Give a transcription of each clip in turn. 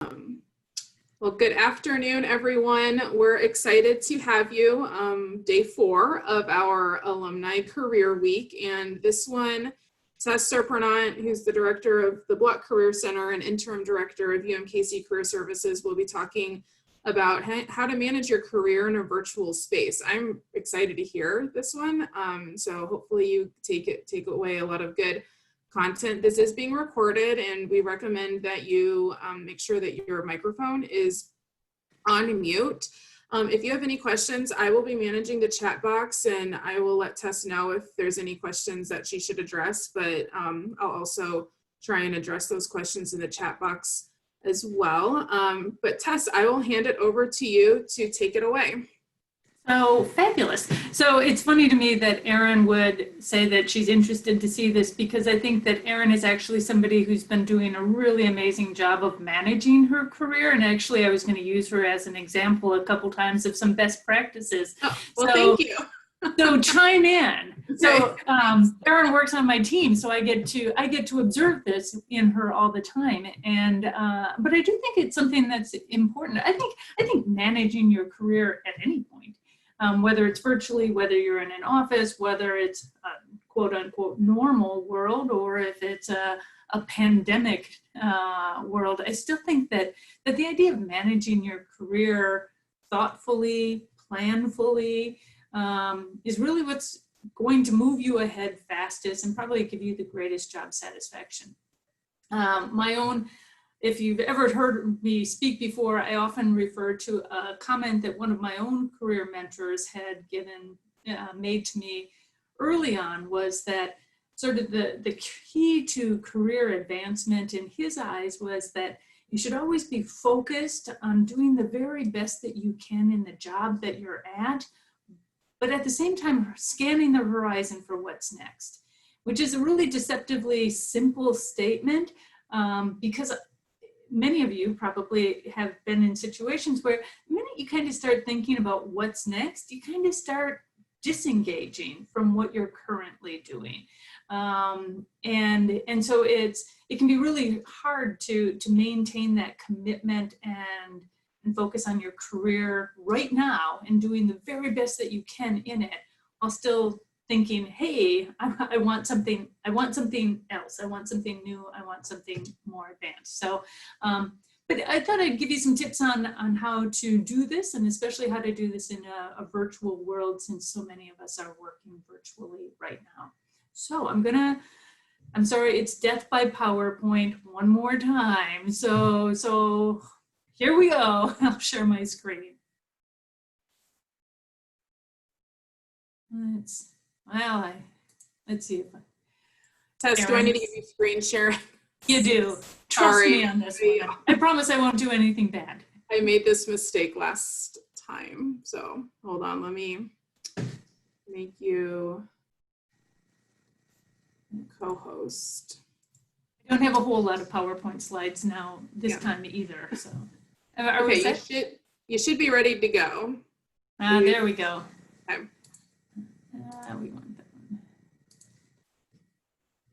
Well, good afternoon, everyone. We're excited to have you day 4 of our Alumni Career Week. And this one, Tess Serpernant, who's the director of the Block Career Center and interim director of UMKC Career Services, will be talking about how to manage your career in a virtual space. I'm excited to hear this one. So hopefully you take away a lot of good content. This is being recorded, and we recommend that you make sure that your microphone is on mute. If you have any questions, I will be managing the chat box, and I will let Tess know if there's any questions that she should address, but I'll also try and address those questions in the chat box as well. But Tess, I will hand it over to you to take it away. Oh, fabulous. So it's funny to me that Erin would say that she's interested to see this, because I think that Erin is actually somebody who's been doing a really amazing job of managing her career. And actually, I was going to use her as an example a couple times of some best practices. Oh, well, thank you. So chime in. So Erin works on my team, so I get to observe this in her all the time. And but I do think it's something that's important. I think managing your career at any point, whether it's virtually, whether you're in an office, whether it's a quote unquote normal world, or if it's a pandemic world, I still think that the idea of managing your career thoughtfully, planfully, is really what's going to move you ahead fastest and probably give you the greatest job satisfaction. If you've ever heard me speak before, I often refer to a comment that one of my own career mentors had made to me early on, was that sort of the key to career advancement in his eyes was that you should always be focused on doing the very best that you can in the job that you're at, but at the same time scanning the horizon for what's next, which is a really deceptively simple statement, because many of you probably have been in situations where the minute you kind of start thinking about what's next, you kind of start disengaging from what you're currently doing. And so it can be really hard to maintain that commitment and focus on your career right now and doing the very best that you can in it, while still thinking, hey, I want something else, I want something new, I want something more advanced. So, but I thought I'd give you some tips on how to do this, and especially how to do this in a virtual world, since so many of us are working virtually right now. So I'm sorry, it's death by PowerPoint one more time. So here we go. I'll share my screen. Let's see if Tess, do I need to give you screen share? You do. Trust me on this one. I promise I won't do anything bad. I made this mistake last time. So hold on, let me make you co-host. I don't have a whole lot of PowerPoint slides now this time either. So okay, you should be ready to go. There we go. Okay. We want that one.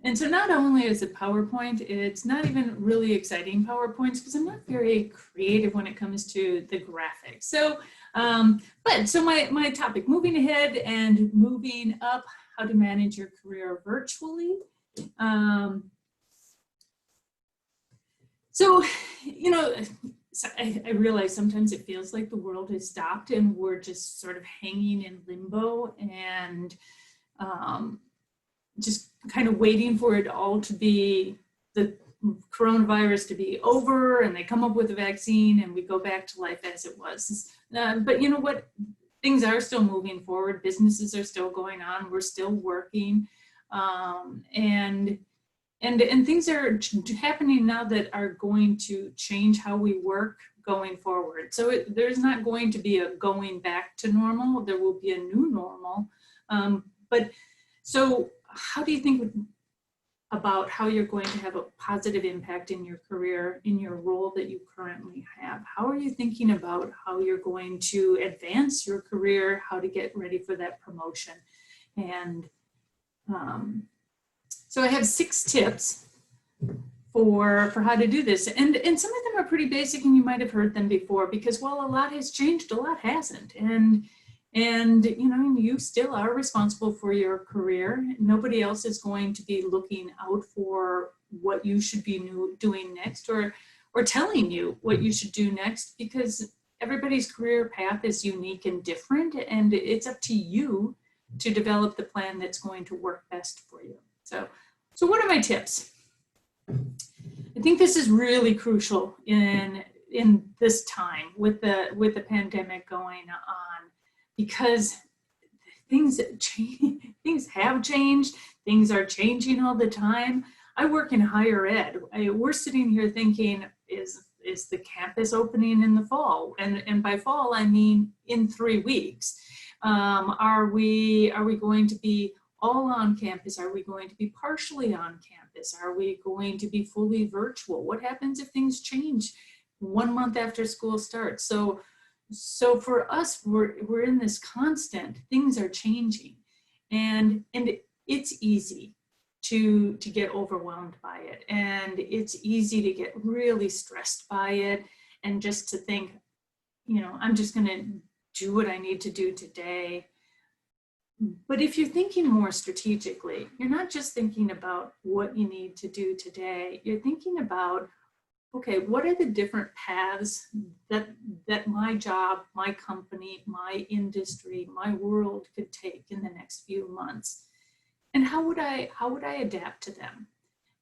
And so not only is it PowerPoint, it's not even really exciting PowerPoints, because I'm not very creative when it comes to the graphics. So, so my topic, moving ahead and moving up, how to manage your career virtually. So, you know, I realize sometimes it feels like the world has stopped and we're just sort of hanging in limbo and just kind of waiting for it all to be, the coronavirus to be over, and they come up with a vaccine and we go back to life as it was. But you know what? Things are still moving forward. Businesses are still going on. We're still working. And things are happening now that are going to change how we work going forward. So there's not going to be a going back to normal. There will be a new normal. But so how do you think about how you're going to have a positive impact in your career, in your role that you currently have? How are you thinking about how you're going to advance your career, how to get ready for that promotion? And so I have 6 tips for how to do this. And some of them are pretty basic, and you might have heard them before, because while a lot has changed, a lot hasn't. And you know, you still are responsible for your career. Nobody else is going to be looking out for what you should be doing next, or telling you what you should do next, because everybody's career path is unique and different, and it's up to you to develop the plan that's going to work best for you. So what are my tips? I think this is really crucial in this time with the pandemic going on, because things have changed. Things are changing all the time. I work in higher ed. We're sitting here thinking, is the campus opening in the fall? And by fall, I mean in 3 weeks. Are we going to be all on campus? Are we going to be partially on campus? Are we going to be fully virtual? What happens if things change 1 month after school starts? So for us, we're in this constant, things are changing, and it's easy to get overwhelmed by it, and it's easy to get really stressed by it, and just to think, you know, I'm just going to do what I need to do today. But if you're thinking more strategically, you're not just thinking about what you need to do today. You're thinking about, okay, what are the different paths that my job, my company, my industry, my world could take in the next few months? And how would I adapt to them?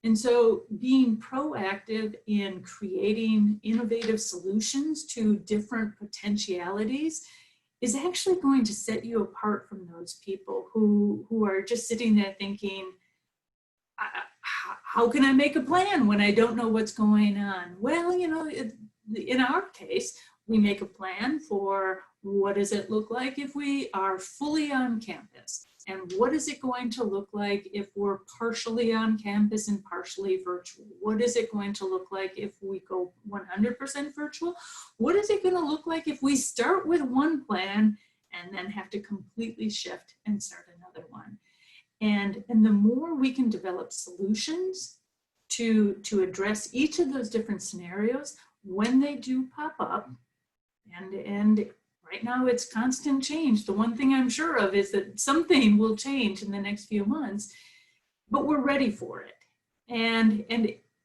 And so being proactive in creating innovative solutions to different potentialities is actually going to set you apart from those people who are just sitting there thinking, how can I make a plan when I don't know what's going on? Well, you know, in our case, we make a plan for what does it look like if we are fully on campus? And what is it going to look like if we're partially on campus and partially virtual? What is it going to look like if we go 100% virtual? What is it going to look like if we start with one plan and then have to completely shift and start another one? And the more we can develop solutions to address each of those different scenarios when they do pop up, and right now it's constant change. The one thing I'm sure of is that something will change in the next few months, but we're ready for it. And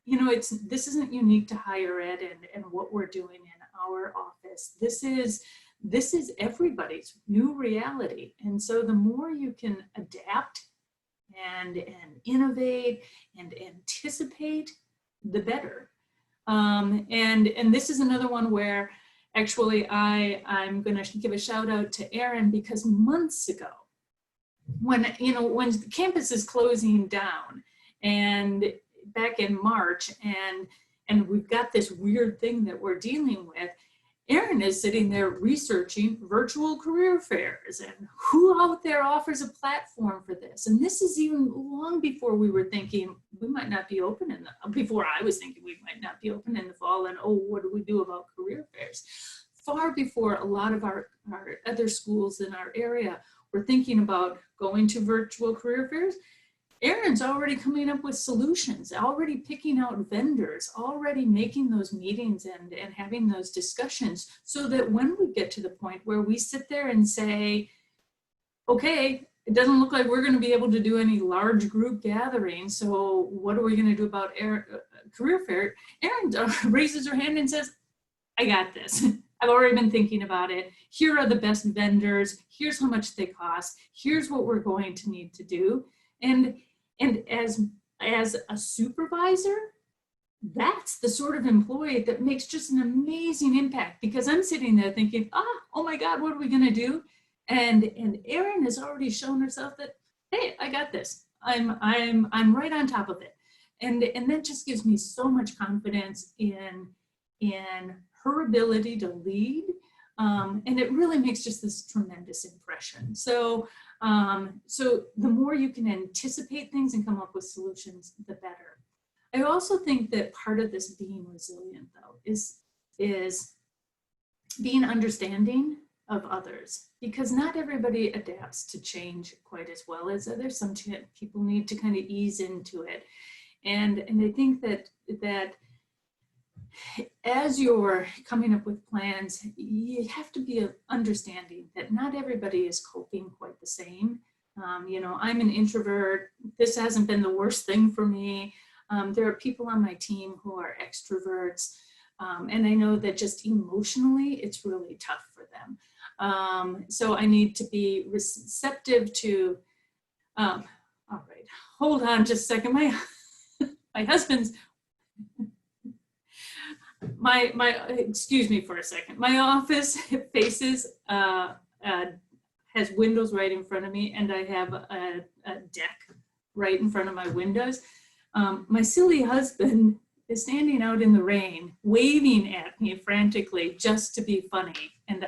you know, this isn't unique to higher ed and what we're doing in our office. This is everybody's new reality. And so the more you can adapt and innovate and anticipate, the better. And this is another one where actually I'm going to give a shout out to Erin, because months ago, when the campus is closing down, and back in March, and we've got this weird thing that we're dealing with, Erin is sitting there researching virtual career fairs and who out there offers a platform for this. And this is even long before we were thinking we might not be open before I was thinking we might not be open in the fall, and oh, what do we do about career fairs? Far before a lot of our other schools in our area were thinking about going to virtual career fairs, Erin's already coming up with solutions, already picking out vendors, already making those meetings and having those discussions, so that when we get to the point where we sit there and say, okay, it doesn't look like we're going to be able to do any large group gatherings, so what are we going to do about career fair? Erin raises her hand and says, I got this. I've already been thinking about it. Here are the best vendors. Here's how much they cost. Here's what we're going to need to do. And as a supervisor, that's the sort of employee that makes just an amazing impact, because I'm sitting there thinking, oh my God, what are we gonna do? And Erin has already shown herself that, hey, I got this. I'm right on top of it. And that just gives me so much confidence in her ability to lead. And it really makes just this tremendous impression. So the more you can anticipate things and come up with solutions, the better. I also think that part of this being resilient, though, is being understanding of others, because not everybody adapts to change quite as well as others. Some people need to kind of ease into it. And I think that as you're coming up with plans, you have to be understanding that not everybody is coping quite the same. You know, I'm an introvert. This hasn't been the worst thing for me. There are people on my team who are extroverts. And I know that just emotionally, it's really tough for them. So I need to be receptive to, all right, hold on just a second. My husband's, excuse me for a second. My office faces, has windows right in front of me, and I have a deck right in front of my windows. My silly husband is standing out in the rain, waving at me frantically just to be funny, and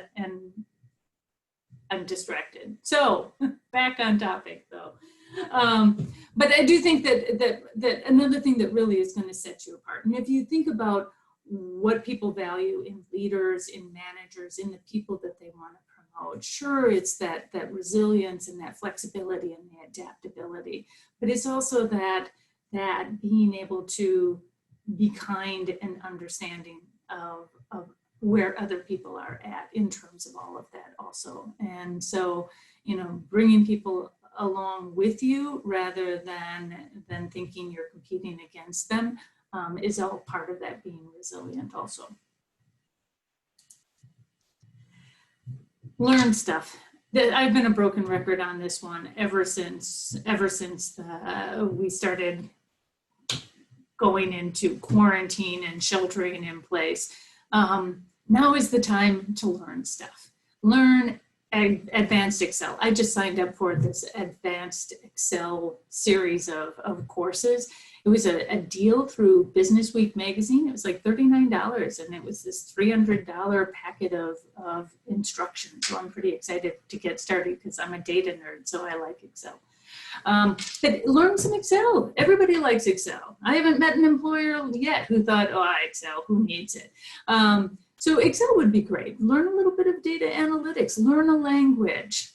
I'm distracted. So back on topic though. But I do think that another thing that really is going to set you apart, and if you think about what people value in leaders, in managers, in the people that they want to promote, sure, it's that resilience and that flexibility and the adaptability, but it's also that being able to be kind and understanding of where other people are at in terms of all of that also. And so, you know, bringing people along with you rather than thinking you're competing against them is all part of that being resilient also. Learn stuff. I've been a broken record on this one ever since we started going into quarantine and sheltering in place. Now is the time to learn stuff. Learn advanced Excel. I just signed up for this advanced Excel series of courses. It was a deal through Business Week magazine. It was like $39, and it was this $300 packet of instruction. So I'm pretty excited to get started because I'm a data nerd, so I like Excel. But learn some Excel. Everybody likes Excel. I haven't met an employer yet who thought, oh, Excel, who needs it? So Excel would be great. Learn a little bit of data analytics. Learn a language.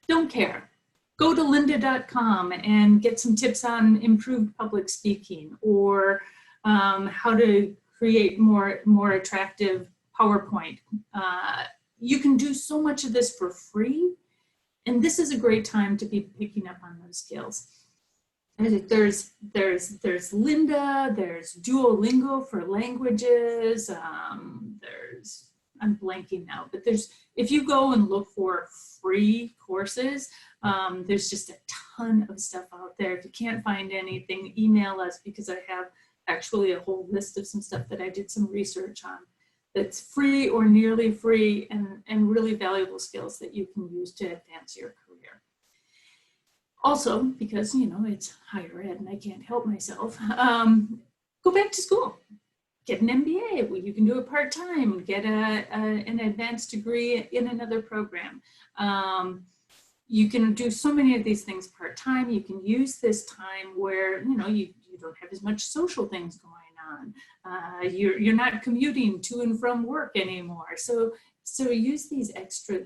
Don't care. Go to lynda.com and get some tips on improved public speaking, or how to create more attractive PowerPoint. You can do so much of this for free. And this is a great time to be picking up on those skills. There's Lynda, there's Duolingo for languages, I'm blanking now, but if you go and look for free courses, there's just a ton of stuff out there. If you can't find anything, email us, because I have actually a whole list of some stuff that I did some research on that's free or nearly free, and really valuable skills that you can use to advance your career. Also, because, you know, it's higher ed and I can't help myself, go back to school. Get an MBA. Well, you can do it part-time. Get an advanced degree in another program. You can do so many of these things part-time. You can use this time where, you know, you don't have as much social things going on. You're not commuting to and from work anymore. So use these extra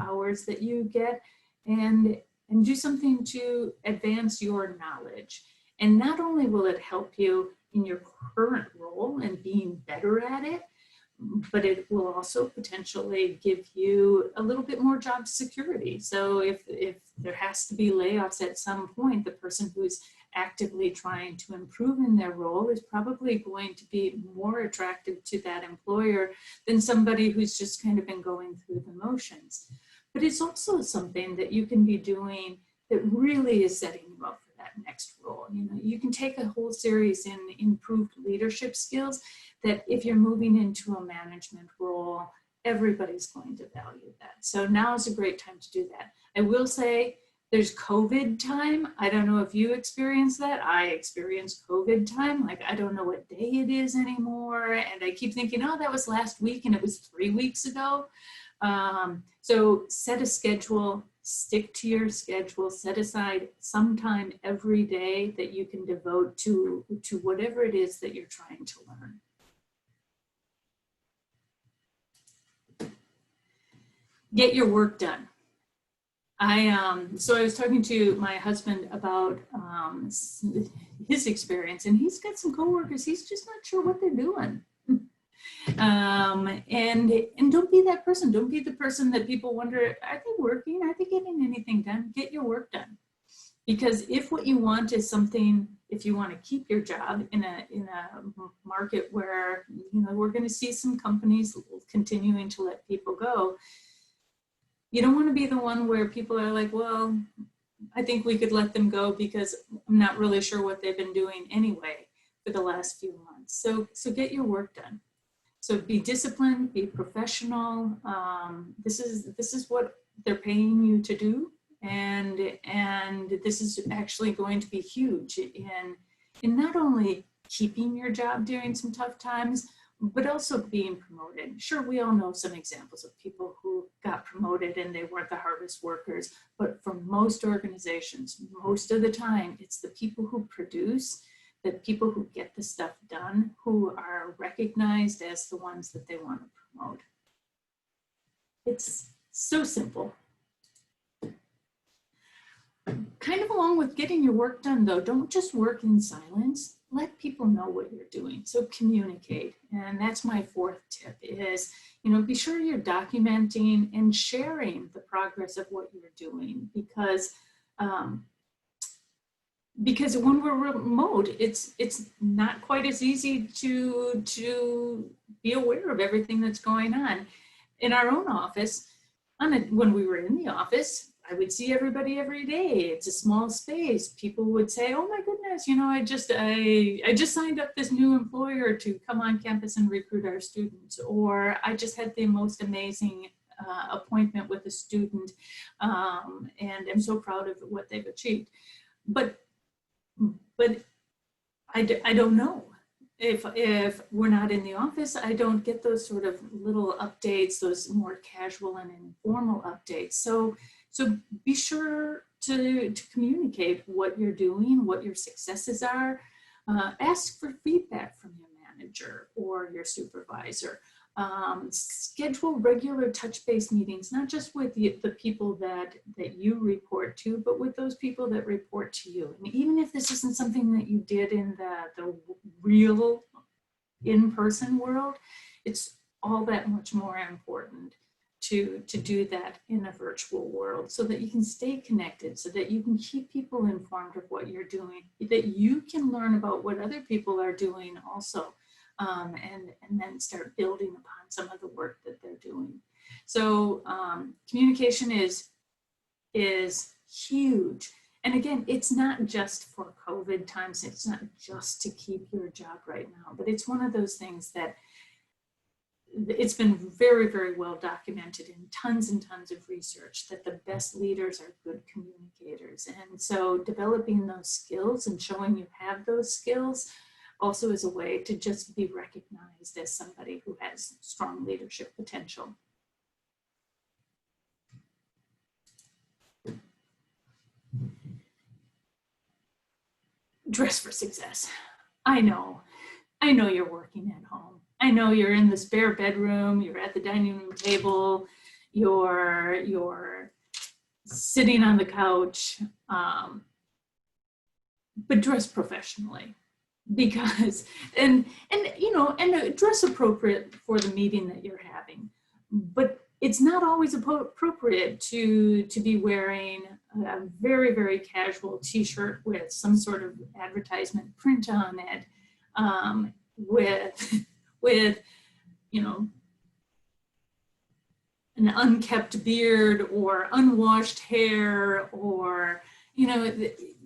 hours that you get and do something to advance your knowledge. And not only will it help you in your current role and being better at it, but it will also potentially give you a little bit more job security. So if there has to be layoffs at some point, the person who's actively trying to improve in their role is probably going to be more attractive to that employer than somebody who's just kind of been going through the motions. But it's also something that you can be doing that really is setting you up for that next role. You know, you can take a whole series in improved leadership skills that if you're moving into a management role, everybody's going to value that. So now is a great time to do that. I will say there's COVID time. I don't know if you experienced that. I experienced COVID time. Like, I don't know what day it is anymore. And I keep thinking, oh, that was last week and it was 3 weeks ago. So set a schedule, stick to your schedule, set aside some time every day that you can devote to whatever it is that you're trying to learn. Get your work done. So I was talking to my husband about his experience, and he's got some coworkers, he's just not sure what they're doing. And don't be that person. Don't be the person that people wonder, are they working? Are they getting anything done? Get your work done. Because if what you want is something, if you want to keep your job in a market where, you know, we're going to see some companies continuing to let people go, you don't want to be the one where people are like, well, I think we could let them go because I'm not really sure what they've been doing anyway for the last few months. So get your work done. So be disciplined, be professional. This is what they're paying you to do. And this is actually going to be huge in not only keeping your job during some tough times, but also being promoted. Sure, we all know some examples of people who got promoted and they weren't the hardest workers, but for most organizations, most of the time, it's the people who produce, the people who get the stuff done, who are recognized as the ones that they want to promote. It's so simple. Kind of along with getting your work done though, don't just work in silence. Let people know what you're doing. So communicate. And that's my fourth tip is, you know, be sure you're documenting and sharing the progress of what you're doing because when we're remote, it's not quite as easy to be aware of everything that's going on. In our own office, when we were in the office, I would see everybody every day. It's a small space. People would say, oh my goodness, you know, I just signed up this new employer to come on campus and recruit our students, or I just had the most amazing appointment with a student and I'm so proud of what they've achieved. But I don't know. If we're not in the office, I don't get those sort of little updates, those more casual and informal updates. So be sure to communicate what you're doing, what your successes are. Ask for feedback from your manager or your supervisor. Schedule regular touch-base meetings, not just with the people that you report to, but with those people that report to you. And even if this isn't something that you did in the real in-person world, it's all that much more important to do that in a virtual world so that you can stay connected, so that you can keep people informed of what you're doing, that you can learn about what other people are doing also. And then start building upon some of the work that they're doing. So communication is huge. And again, it's not just for COVID times. It's not just to keep your job right now, but it's one of those things that it's been very, very well documented in tons and tons of research that the best leaders are good communicators. And so developing those skills and showing you have those skills also is a way to just be recognized as somebody who has strong leadership potential. Dress for success. I know you're working at home. I know you're in the spare bedroom, you're at the dining room table, you're sitting on the couch, but dress professionally. Because and dress appropriate for the meeting that you're having, but it's not always appropriate to be wearing a very, very casual t-shirt with some sort of advertisement print on it, with you know, an unkept beard or unwashed hair, or you know,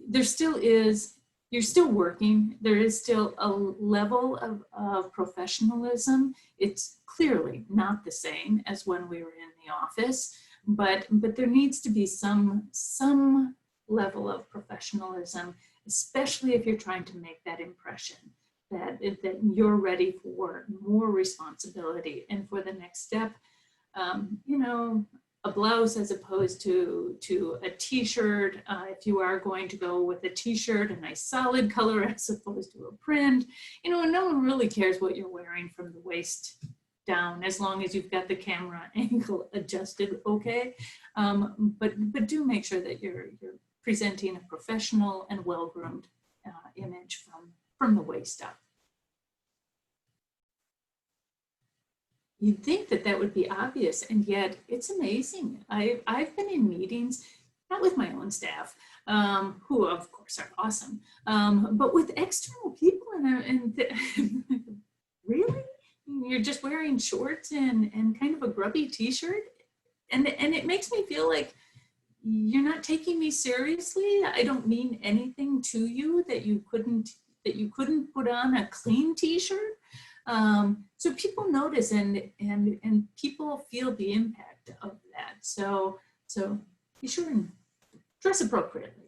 there still is. You're still working. There is still a level of professionalism. It's clearly not the same as when we were in the office, but there needs to be some level of professionalism, especially if you're trying to make that impression that you're ready for more responsibility and for the next step. You know, a blouse as opposed to a t-shirt. If you are going to go with a t-shirt, a nice solid color as opposed to a print, you know, no one really cares what you're wearing from the waist down as long as you've got the camera angle adjusted okay. But do make sure that you're presenting a professional and well-groomed image from the waist up. You'd think that that would be obvious, and yet it's amazing. I've been in meetings, not with my own staff, who of course are awesome, but with external people, and really? You're just wearing shorts and kind of a grubby t-shirt? And it makes me feel like you're not taking me seriously. I don't mean anything to you that you couldn't put on a clean t-shirt. So people notice and people feel the impact of that. So be sure and dress appropriately.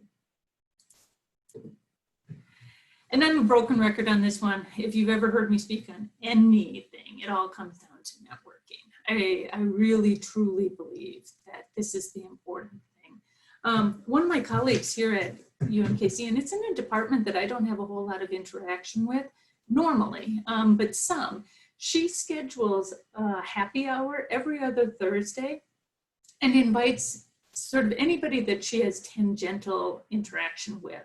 And I'm a broken record on this one. If you've ever heard me speak on anything, it all comes down to networking. I really, truly believe that this is the important thing. One of my colleagues here at UMKC, and it's in a department that I don't have a whole lot of interaction with normally, but some, she schedules a happy hour every other Thursday and invites sort of anybody that she has tangential interaction with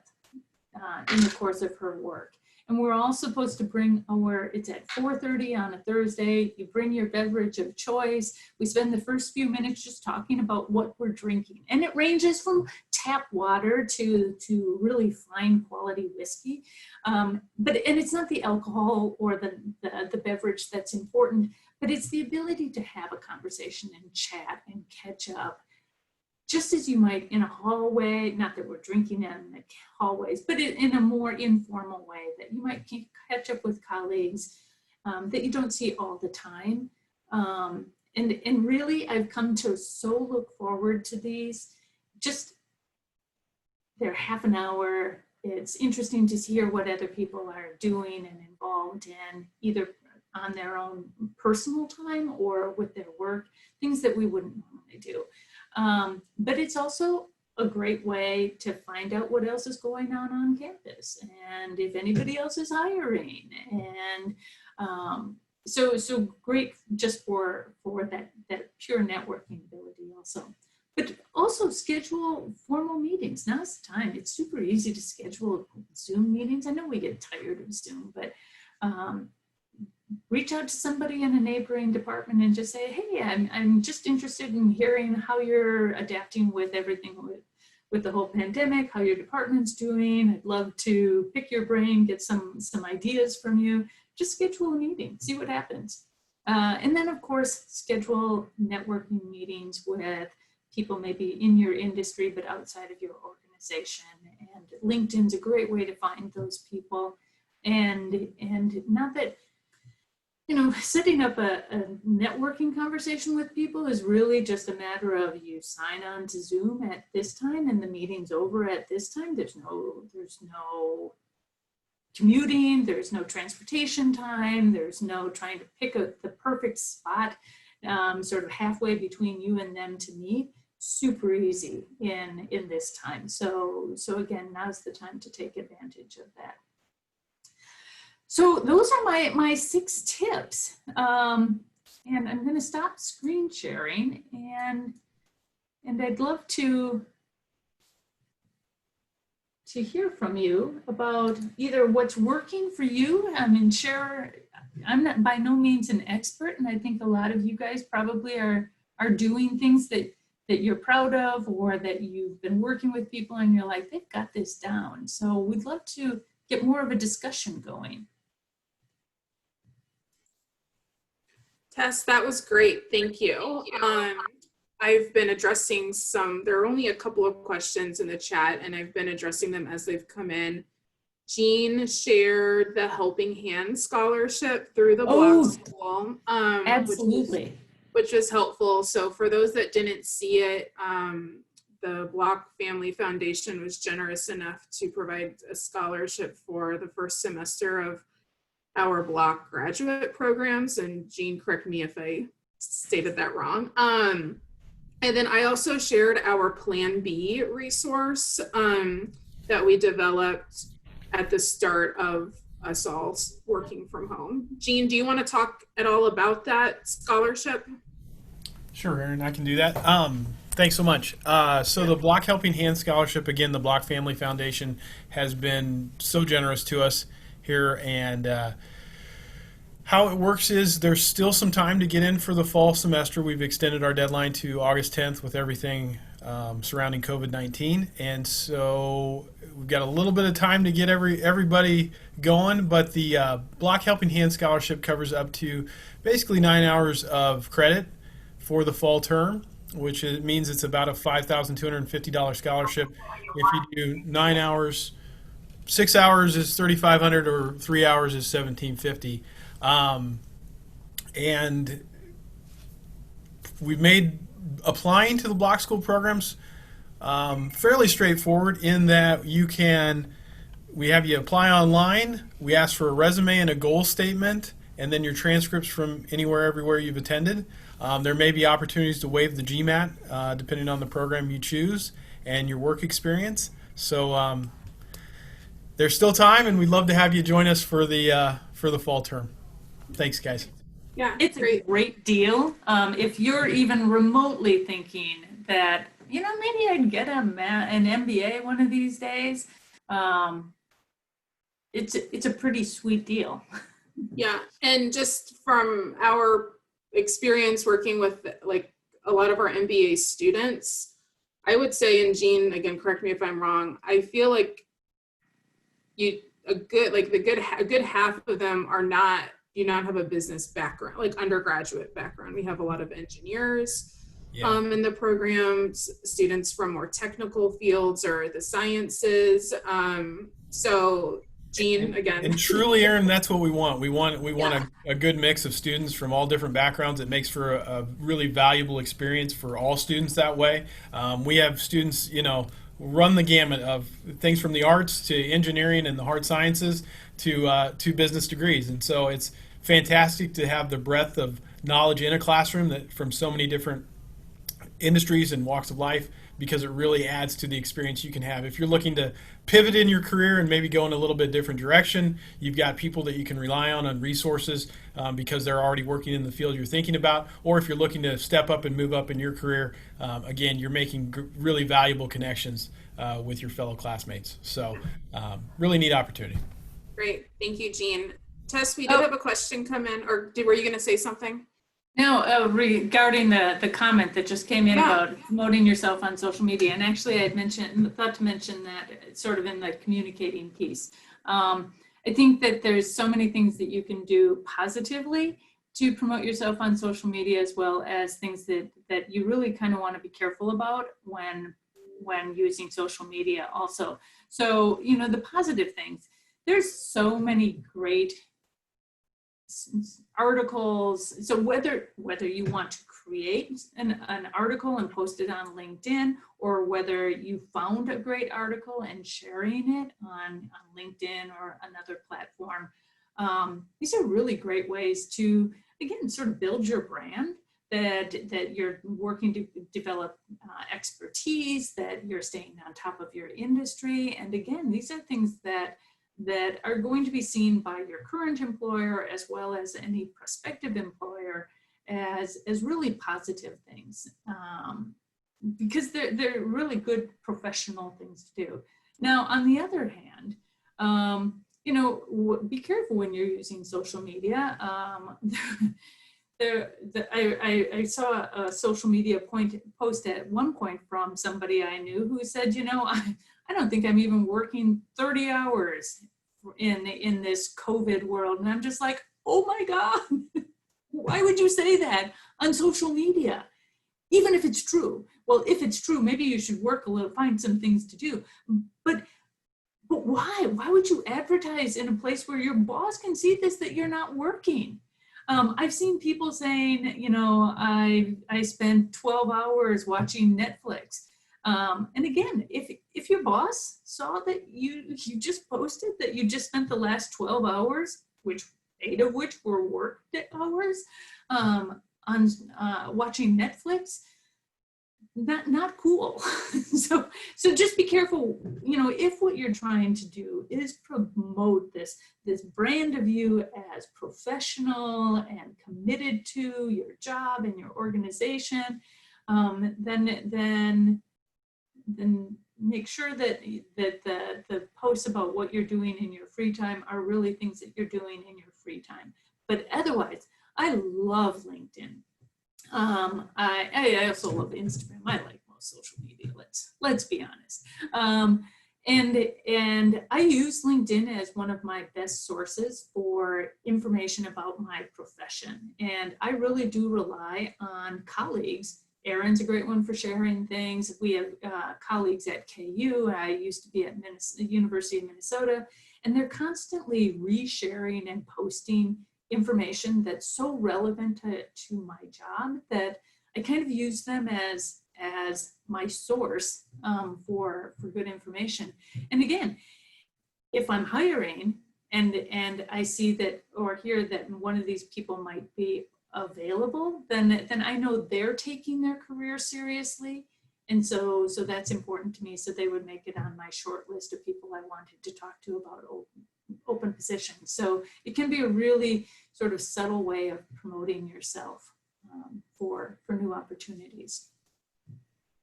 in the course of her work. And we're all supposed to bring it's at 4:30 on a Thursday. You bring your beverage of choice. We spend the first few minutes just talking about what we're drinking. And it ranges from tap water to really fine quality whiskey. And it's not the alcohol or the beverage that's important, but it's the ability to have a conversation and chat and catch up. Just as you might in a hallway, not that we're drinking in the hallways, but in a more informal way that you might catch up with colleagues that you don't see all the time. And really, I've come to so look forward to these. Just, they're half an hour. It's interesting to hear what other people are doing and involved in, either on their own personal time or with their work, things that we wouldn't normally do. But it's also a great way to find out what else is going on campus and if anybody else is hiring. And so great just for that pure networking ability also. But also schedule formal meetings. Now's the time. It's super easy to schedule Zoom meetings. I know we get tired of Zoom, but reach out to somebody in a neighboring department and just say, hey, I'm just interested in hearing how you're adapting with everything with the whole pandemic, how your department's doing. I'd love to pick your brain, get some ideas from you. Just schedule a meeting, see what happens. And then of course, schedule networking meetings with people maybe in your industry, but outside of your organization. And LinkedIn's a great way to find those people. And not that, setting up a networking conversation with people is really just a matter of you sign on to Zoom at this time and the meeting's over at this time. There's no commuting, there's no transportation time, there's no trying to pick the perfect spot sort of halfway between you and them to meet. Super easy in this time. So again, now's the time to take advantage of that. So those are my 6 tips. And I'm going to stop screen sharing and I'd love to hear from you about either what's working for you. Share. I'm not by no means an expert, and I think a lot of you guys probably are doing things that you're proud of, or that you've been working with people and you're like, they've got this down. So we'd love to get more of a discussion going. Tess, that was great. Thank you. I've been addressing there are only a couple of questions in the chat, and I've been addressing them as they've come in. Jean shared the Helping Hand Scholarship through the Block School. Absolutely. Which is helpful. So for those that didn't see it, the Block Family Foundation was generous enough to provide a scholarship for the first semester of our Block graduate programs. And Jean, correct me if I stated that wrong. And then I also shared our Plan B resource that we developed at the start of us all working from home. Jean, do you want to talk at all about that scholarship? Sure, Aaron, I can do that. Thanks so much. So the Block Helping Hand Scholarship, again, the Block Family Foundation has been so generous to us here, and how it works is there's still some time to get in for the fall semester. We've extended our deadline to August 10th with everything surrounding COVID-19, and so we've got a little bit of time to get everybody going. But the Block Helping Hand Scholarship covers up to basically 9 hours of credit for the fall term, which means it's about a $5,250 scholarship. If you do 9 hours, 6 hours is $3,500, or 3 hours is $1,750. And we've made applying to the block school programs fairly straightforward in that we have you apply online, we ask for a resume and a goal statement, and then your transcripts from everywhere you've attended. There may be opportunities to waive the GMAT depending on the program you choose and your work experience. So there's still time, and we'd love to have you join us for the fall term. Thanks, guys. Yeah, It's a great deal. If you're even remotely thinking that, maybe I'd get an MBA one of these days, it's a pretty sweet deal. Yeah, and just from our experience working with like a lot of our MBA students, I would say, and Jean, again, correct me if I'm wrong, I feel like a good half of them do not have a business background, like undergraduate background. We have a lot of engineers in the programs, students from more technical fields or the sciences. So Jean, again. And truly, Aaron, that's what we want. We want a good mix of students from all different backgrounds. It makes for a really valuable experience for all students that way. We have students, run the gamut of things from the arts to engineering and the hard sciences to business degrees. And so it's fantastic to have the breadth of knowledge in a classroom that from so many different industries and walks of life, because it really adds to the experience you can have. If you're looking to pivot in your career and maybe go in a little bit different direction, you've got people that you can rely on resources because they're already working in the field you're thinking about. Or if you're looking to step up and move up in your career, again, you're making really valuable connections with your fellow classmates. So really neat opportunity. Great. Thank you, Jean. Tess, we did have a question come in, or were you going to say something? No, regarding the comment that just came in about promoting yourself on social media, and actually I had thought to mention that sort of in the communicating piece. I think that there's so many things that you can do positively to promote yourself on social media, as well as things that you really kind of want to be careful about when using social media also. So, the positive things, there's so many great articles. So whether you want to create an article and post it on LinkedIn, or whether you found a great article and sharing it on LinkedIn or another platform, these are really great ways to, again, sort of build your brand, that you're working to develop expertise, that you're staying on top of your industry. And again, these are things that are going to be seen by your current employer, as well as any prospective employer, as really positive things, because they're really good professional things to do. Now, on the other hand, be careful when you're using social media. I saw a social media post at one point from somebody I knew who said, I don't think I'm even working 30 hours in this COVID world. And I'm just like, oh my God, why would you say that on social media? Even if it's true. Well, if it's true, maybe you should work a little, find some things to do. But why? Why would you advertise in a place where your boss can see this, that you're not working? I've seen people saying, I spent 12 hours watching Netflix. And again, if your boss saw that you just posted that you just spent the last 12 hours, 8 of which were work hours, on watching Netflix, not cool. So just be careful, if what you're trying to do is promote this brand of you as professional and committed to your job and your organization, then make sure that the posts about what you're doing in your free time are really things that you're doing in your free time. But otherwise, I love LinkedIn. I also love Instagram. I like most social media. Let's be honest. And I use LinkedIn as one of my best sources for information about my profession. And I really do rely on colleagues. Erin's a great one for sharing things. We have colleagues at KU. I used to be at University of Minnesota, and they're constantly resharing and posting information that's so relevant to my job that I kind of use them as my source for good information. And again, if I'm hiring and I see that or hear that one of these people might be available, then I know they're taking their career seriously. And so that's important to me. So they would make it on my short list of people I wanted to talk to about open positions. So it can be a really sort of subtle way of promoting yourself for new opportunities.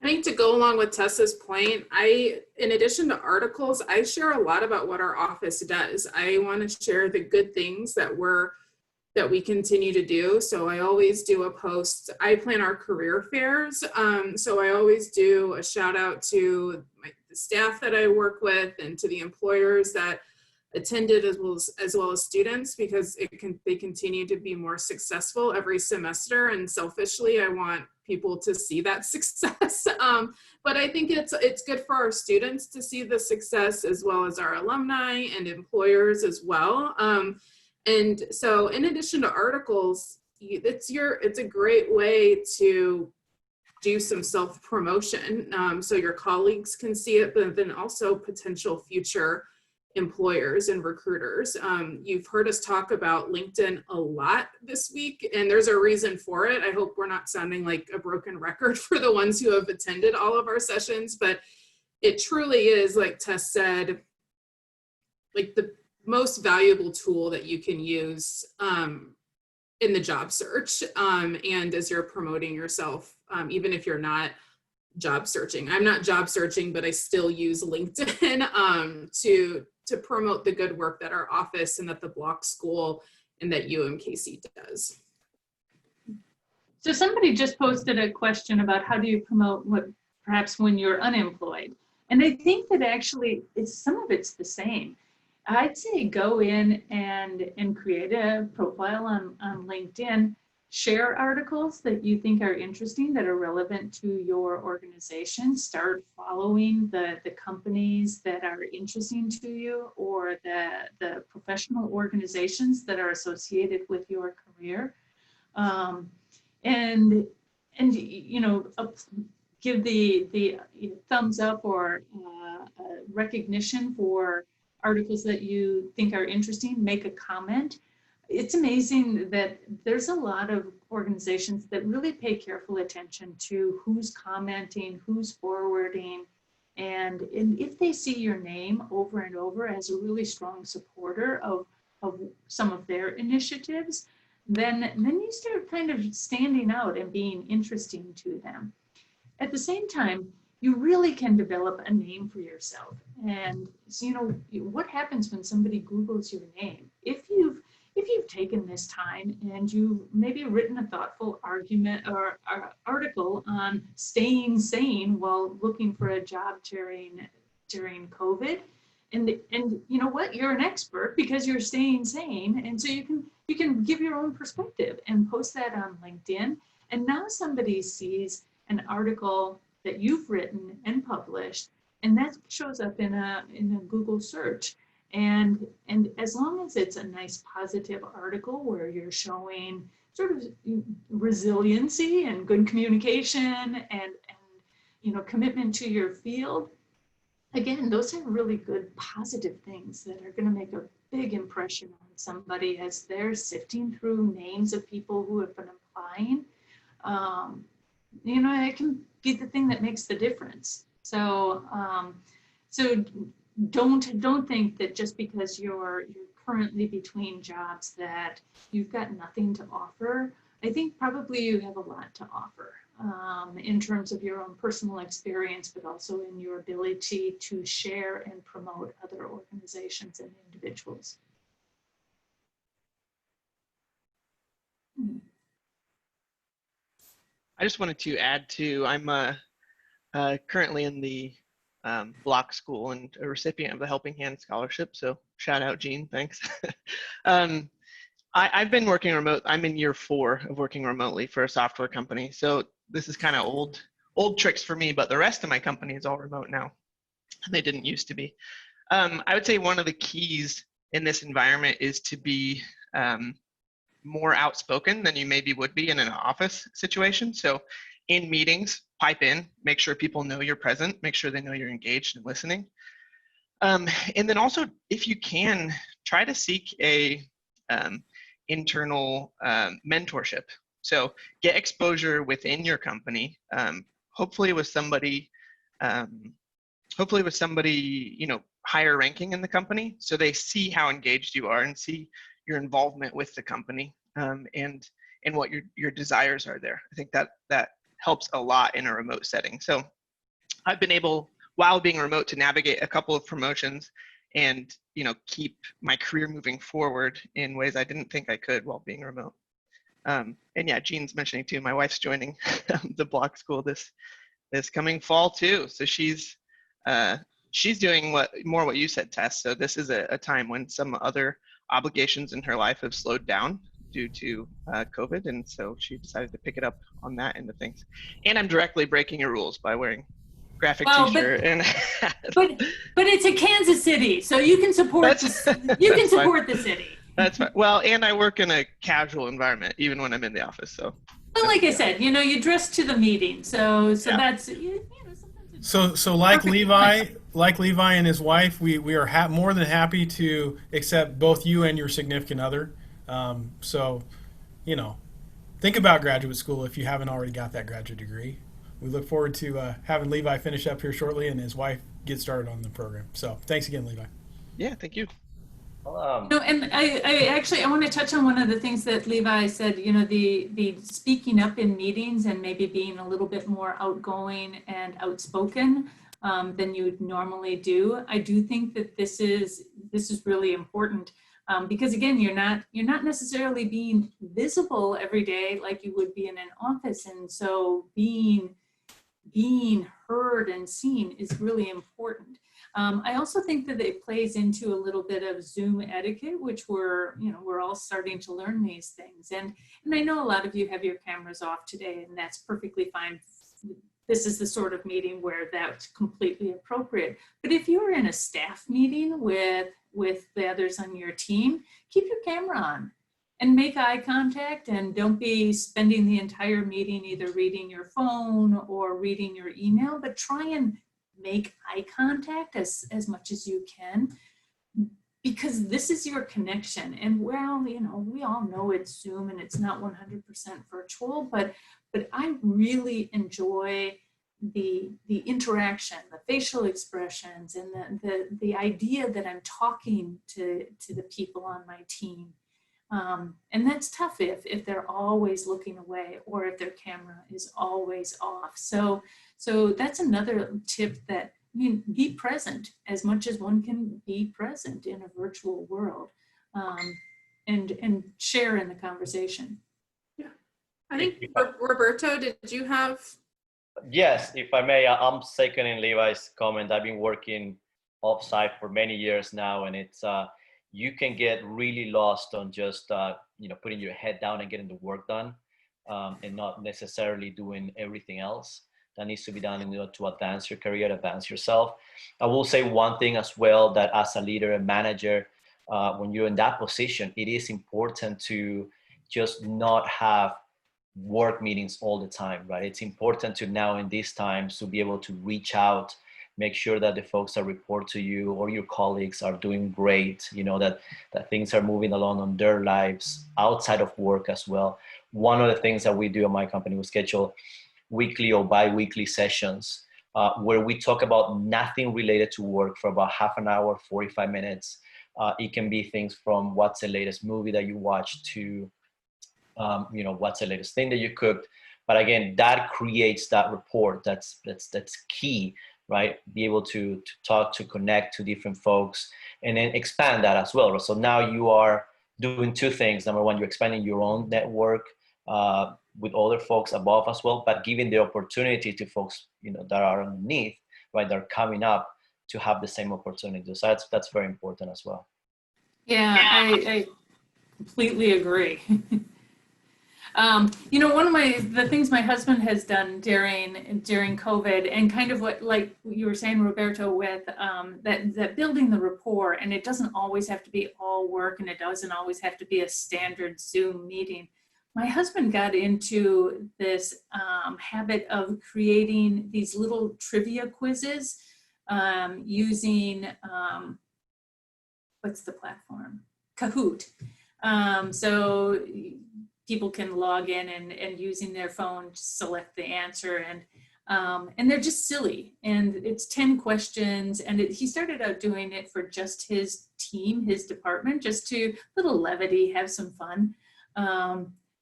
I think to go along with Tessa's point, in addition to articles, I share a lot about what our office does. I want to share the good things that we continue to do. So I always do a post. I plan our career fairs. So I always do a shout out to the staff that I work with and to the employers that attended as well as students, because they continue to be more successful every semester. And selfishly, I want people to see that success. But I think it's good for our students to see the success, as well as our alumni and employers as well. And so in addition to articles, it's a great way to do some self-promotion, so your colleagues can see it, but then also potential future employers and recruiters. You've heard us talk about LinkedIn a lot this week, and there's a reason for it. I hope we're not sounding like a broken record for the ones who have attended all of our sessions, but it truly is, like Tess said, like the most valuable tool that you can use in the job search, and as you're promoting yourself, even if you're not job searching. I'm not job searching, but I still use LinkedIn to promote the good work that our office and that the Block School and that UMKC does. So somebody just posted a question about how do you promote perhaps when you're unemployed. And I think that actually some of it's the same. I'd say go in and create a profile on LinkedIn, share articles that you think are interesting, that are relevant to your organization. Start following the companies that are interesting to you, or the professional organizations that are associated with your career. And give the thumbs up or recognition for articles that you think are interesting. Make a comment. It's amazing that there's a lot of organizations that really pay careful attention to who's commenting, who's forwarding, and if they see your name over and over as a really strong supporter of some of their initiatives, then you start kind of standing out and being interesting to them. At the same time, you really can develop a name for yourself. And what happens when somebody Googles your name? If you've taken this time and you've maybe written a thoughtful argument or article on staying sane while looking for a job during COVID, and you know what, you're an expert because you're staying sane, and so you can give your own perspective and post that on LinkedIn, and now somebody sees an article that you've written and published, and that shows up in a Google search. And as long as it's a nice positive article where you're showing sort of resiliency and good communication and commitment to your field, again, those are really good positive things that are going to make a big impression on somebody as they're sifting through names of people who have been applying. It can be the thing that makes the difference. So, so don't think that just because you're currently between jobs that you've got nothing to offer. I think probably you have a lot to offer in terms of your own personal experience, but also in your ability to share and promote other organizations and individuals. I just wanted to add to, I'm currently in the block school and a recipient of the Helping Hand Scholarship. So shout out, Jean, thanks. I've been working remote. I'm in year 4 of working remotely for a software company. So this is kind of old tricks for me, but the rest of my company is all remote now. And they didn't used to be. I would say one of the keys in this environment is to be more outspoken than you maybe would be in an office situation. So in meetings, pipe in, make sure people know you're present, make sure they know you're engaged and listening. And then also, if you can, try to seek a internal mentorship. So get exposure within your company, hopefully with somebody, you know, higher ranking in the company, so they see how engaged you are and see your involvement with the company, and what your desires are there. I think that helps a lot in a remote setting. So I've been able, while being remote, to navigate a couple of promotions and, you know, keep my career moving forward in ways I didn't think I could while being remote. And yeah, Jean's mentioning too, my wife's joining the block school this coming fall too. So she's doing more what you said, Tess. So this is a time when some other obligations in her life have slowed down due to COVID, and so she decided to pick it up on that end of things. And I'm directly breaking your rules by wearing graphic t-shirt and but it's a Kansas City, so you can support the city. That's fine. Well, and I work in a casual environment even when I'm in the office. So well, like I said, you know, you dress to the meeting, so yeah. That's, you know, sometimes so like Levi and his wife, we are more than happy to accept both you and your significant other. So, you know, think about graduate school if you haven't already got that graduate degree. We look forward to having Levi finish up here shortly and his wife get started on the program. So thanks again, Levi. Yeah, thank you. No, and I want to touch on one of the things that Levi said, you know, the speaking up in meetings and maybe being a little bit more outgoing and outspoken than you would normally do. I do think that this is really important because again, you're not necessarily being visible every day like you would be in an office, and so being heard and seen is really important. I also think that it plays into a little bit of Zoom etiquette, which we're all starting to learn these things. And I know a lot of you have your cameras off today, and that's perfectly fine. This is the sort of meeting where that's completely appropriate. But if you're in a staff meeting with the others on your team, keep your camera on and make eye contact, and don't be spending the entire meeting either reading your phone or reading your email, but try and make eye contact as much as you can, because this is your connection. And well, you know, we all know it's Zoom and it's not 100% virtual, but I really enjoy the interaction, the facial expressions, and the idea that I'm talking to the people on my team. And that's tough if they're always looking away or if their camera is always off. So that's another tip, that, I mean, be present as much as one can be present in a virtual world, and share in the conversation. Yeah, I think Roberto, did you have? Yes, if I may, I'm seconding Levi's comment. I've been working offsite for many years now, and it's you can get really lost on just putting your head down and getting the work done, and not necessarily doing everything else that needs to be done in order to advance your career, advance yourself. I will say one thing as well, that as a leader and manager, when you're in that position, it is important to just not have work meetings all the time, right? It's important to now in these times to be able to reach out, make sure that the folks that report to you or your colleagues are doing great, you know, that things are moving along on their lives outside of work as well. One of the things that we do at my company, we schedule weekly or bi-weekly sessions where we talk about nothing related to work for about half an hour, 45 minutes. It can be things from what's the latest movie that you watched to, what's the latest thing that you cooked. But again, that creates that rapport. That's key, right? Be able to talk, to connect to different folks, and then expand that as well. So now you are doing two things. Number one, you're expanding your own network with other folks above as well, but giving the opportunity to folks, that are underneath, right? They're coming up to have the same opportunity. So that's very important as well. Yeah, I completely agree. One of the things my husband has done during COVID, and kind of what, like you were saying, Roberto, with that building the rapport, and it doesn't always have to be all work, and it doesn't always have to be a standard Zoom meeting. My husband got into this habit of creating these little trivia quizzes using, what's the platform? Kahoot. So people can log in and using their phone to select the answer, and they're just silly. And it's 10 questions, and he started out doing it for just his team, his department, just to little levity, have some fun.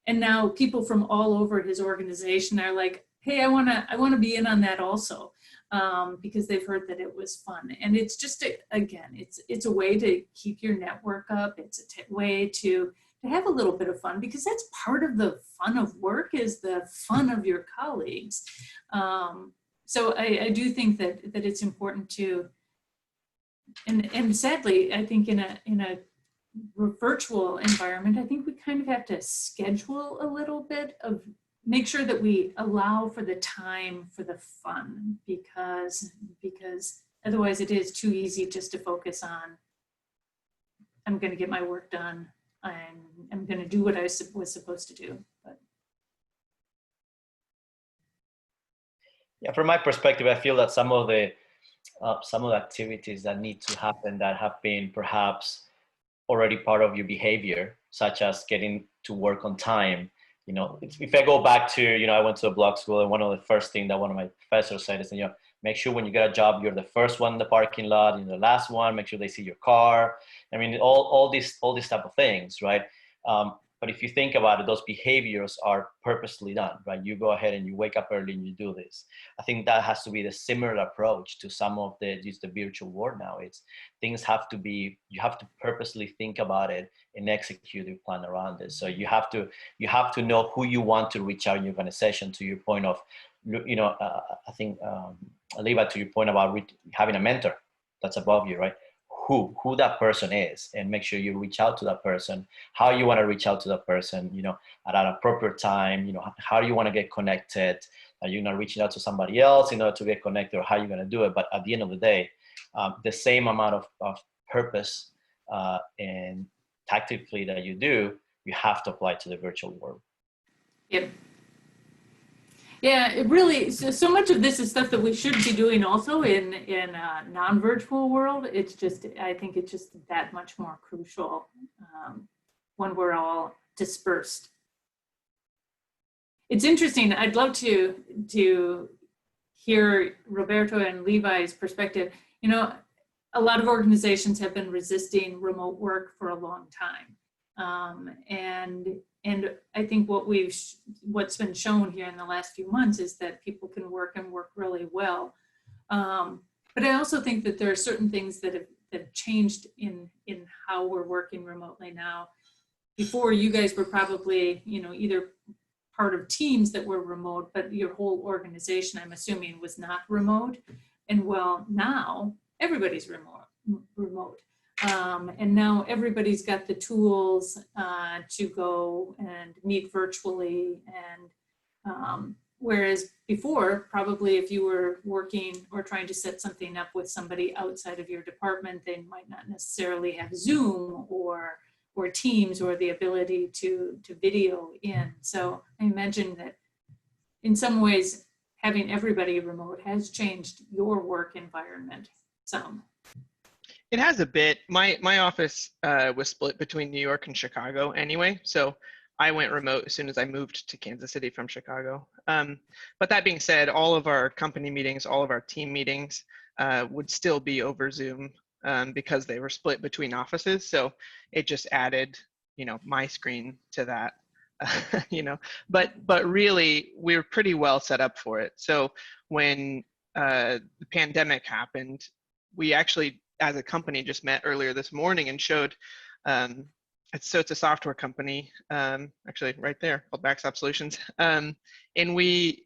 And now people from all over his organization are like, hey, I wanna be in on that also, because they've heard that it was fun. And it's just, it's a way to keep your network up. It's a way to have a little bit of fun, because that's part of the fun of work, is the fun of your colleagues. So I do think that it's important to, and sadly, I think in a virtual environment, I think we kind of have to schedule a little bit of, make sure that we allow for the time for the fun, because otherwise it is too easy just to focus on, I'm going to get my work done. I'm going to do what I was supposed to do. But. Yeah, from my perspective, I feel that some of the activities that need to happen that have been perhaps already part of your behavior, such as getting to work on time. If I go back to, I went to a blog school, and one of the first things that one of my professors said is, make sure when you get a job, you're the first one in the parking lot, you're the last one, make sure they see your car. I mean, all these type of things, right? But if you think about it, those behaviors are purposely done, right? You go ahead and you wake up early and you do this. I think that has to be the similar approach to some of the virtual world now. It's things have to be, you have to purposely think about it and execute your plan around it. So you have to know who you want to reach out in your organization, to your point of, I think, Levi, to your point about having a mentor that's above you, right? Who that person is, and make sure you reach out to that person, how you want to reach out to that person, at an appropriate time, how do you want to get connected? Are you not reaching out to somebody else in order to get connected, or how are you going to do it? But at the end of the day, the same amount of purpose and tactically that you do, you have to apply to the virtual world. Yep. Yeah, it really, so much of this is stuff that we should be doing also in a non-virtual world. It's just, I think it's just that much more crucial when we're all dispersed. It's interesting. I'd love to hear Roberto and Levi's perspective. A lot of organizations have been resisting remote work for a long time. And I think what's been shown here in the last few months is that people can work really well. But I also think that there are certain things that have changed in how we're working remotely now. Before, you guys were probably, either part of teams that were remote, but your whole organization, I'm assuming, was not remote. And well, now everybody's remote. And now everybody's got the tools to go and meet virtually. And whereas before, probably if you were working or trying to set something up with somebody outside of your department, they might not necessarily have Zoom or Teams or the ability to video in. So I imagine that in some ways, having everybody remote has changed your work environment some. It has a bit. My office was split between New York and Chicago anyway, so I went remote as soon as I moved to Kansas City from Chicago. But that being said, all of our company meetings, all of our team meetings would still be over Zoom because they were split between offices. So it just added, my screen to that, but really we're pretty well set up for it. So when the pandemic happened, we actually, as a company, just met earlier this morning and showed, it's a software company, actually right there, called Backstop Solutions. And we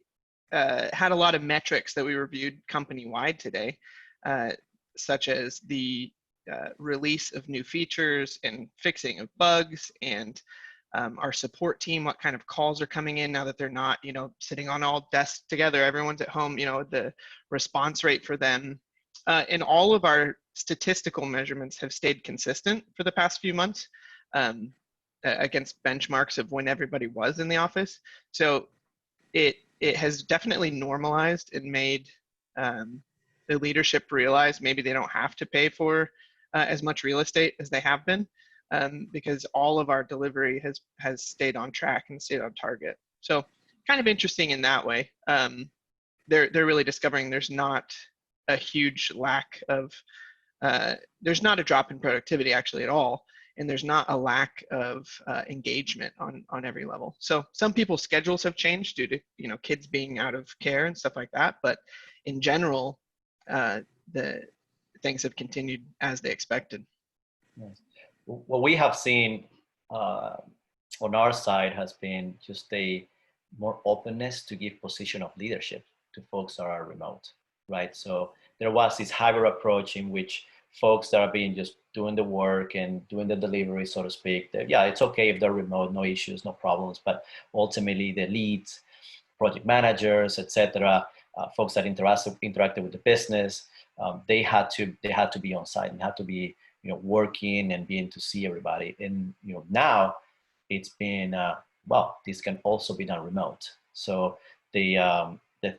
had a lot of metrics that we reviewed company-wide today, such as the release of new features and fixing of bugs, and our support team, what kind of calls are coming in now that they're not, sitting on all desks together, everyone's at home, the response rate for them. And all of our statistical measurements have stayed consistent for the past few months against benchmarks of when everybody was in the office. So it has definitely normalized and made the leadership realize maybe they don't have to pay for as much real estate as they have been, because all of our delivery has stayed on track and stayed on target. So kind of interesting in that way. They're really discovering there's not a huge lack of, there's not a drop in productivity actually at all. And there's not a lack of engagement on every level. So some people's schedules have changed due to, kids being out of care and stuff like that. But in general, the things have continued as they expected. Yes. What we have seen on our side has been just a more openness to give position of leadership to folks that are remote, right? So there was this hybrid approach in which folks that are being just doing the work and doing the delivery, so to speak, yeah, it's okay if they're remote, no issues, no problems, but ultimately the leads, project managers, etc., folks that interacted with the business, they had to be on site and had to be, working and being to see everybody. And now it's been this can also be done remote. So the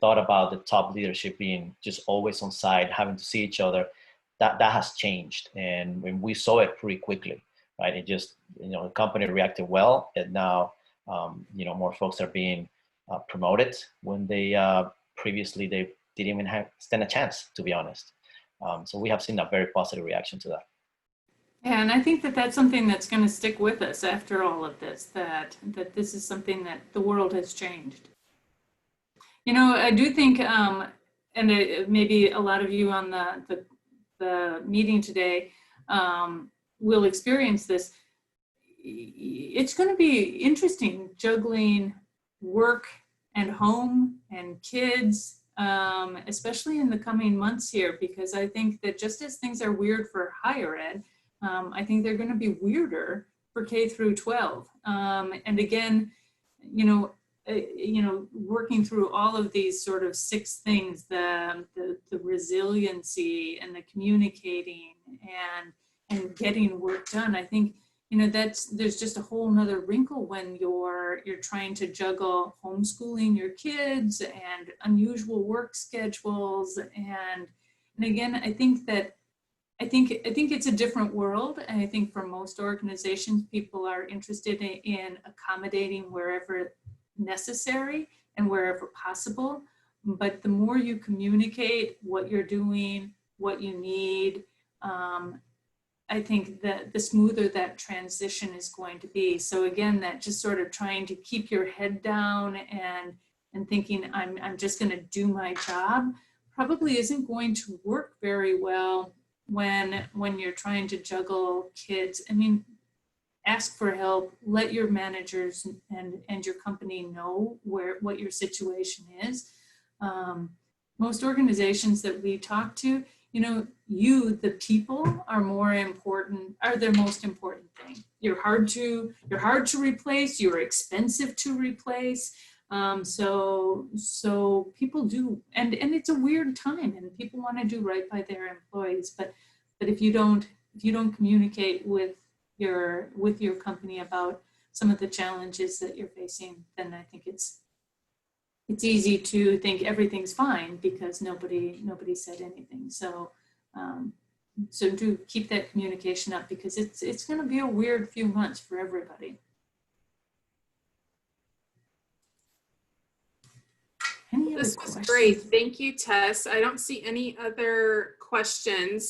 thought about the top leadership being just always on site, having to see each other, that has changed, and when we saw it pretty quickly, right? It just, the company reacted well, and now more folks are being promoted when they previously they didn't even stand a chance, to be honest. So we have seen a very positive reaction to that. Yeah, and I think that that's something that's going to stick with us after all of this, that this is something that the world has changed. I do think, and maybe a lot of you on the meeting today will experience this. It's going to be interesting juggling work and home and kids, especially in the coming months here, because I think that just as things are weird for higher ed, I think they're going to be weirder for K through 12. And again, working through all of these sort of 6 things, the resiliency and the communicating and getting work done. I think, there's just a whole nother wrinkle when you're trying to juggle homeschooling your kids and unusual work schedules. And again, I think it's a different world. And I think for most organizations, people are interested in accommodating wherever necessary and wherever possible. But the more you communicate what you're doing, what you need, I think that the smoother that transition is going to be. So again, that just sort of trying to keep your head down and thinking I'm just going to do my job probably isn't going to work very well when you're trying to juggle kids. I mean, ask for help, let your managers and your company know what your situation is. Most organizations that we talk to, the people are their most important thing. You're hard to replace, you're expensive to replace. So people do, and it's a weird time, and people want to do right by their employees. But if you don't communicate with your company about some of the challenges that you're facing, then I think it's easy to think everything's fine because nobody said anything. So do keep that communication up, because it's going to be a weird few months for everybody. this was questions. great. Thank you, Tess. I don't see any other questions.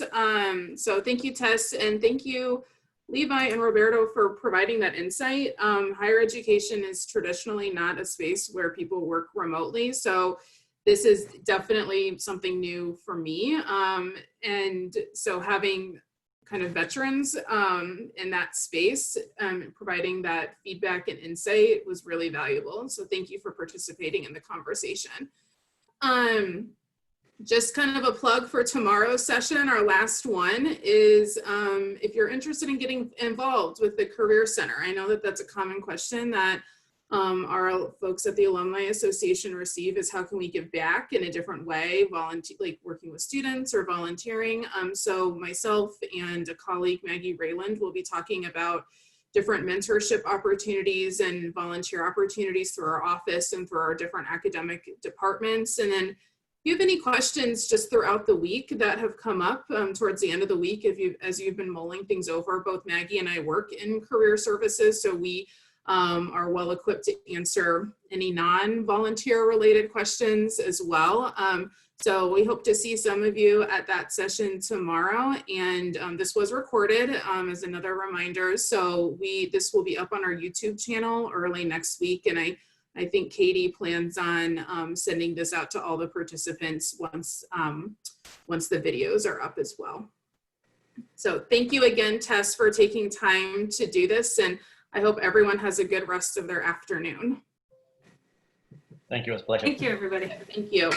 So thank you, Tess, and thank you, Levi and Roberto, for providing that insight. Higher education is traditionally not a space where people work remotely. So this is definitely something new for me. And so having kind of veterans in that space, providing that feedback and insight was really valuable. So thank you for participating in the conversation. Just kind of a plug for tomorrow's session. Our last one is if you're interested in getting involved with the Career Center. I know that that's a common question that our folks at the Alumni Association receive, is how can we give back in a different way, like working with students or volunteering. So myself and a colleague, Maggie Rayland, will be talking about different mentorship opportunities and volunteer opportunities through our office and through our different academic departments. And then if you have any questions just throughout the week that have come up towards the end of the week, as you've been mulling things over, both Maggie and I work in career services, so we are well equipped to answer any non-volunteer related questions as well. So we hope to see some of you at that session tomorrow. And this was recorded as another reminder. So this will be up on our YouTube channel early next week. And I think Katie plans on sending this out to all the participants once the videos are up as well. So thank you again, Tess, for taking time to do this. And I hope everyone has a good rest of their afternoon. Thank you. It was a pleasure. Thank you, everybody. Thank you.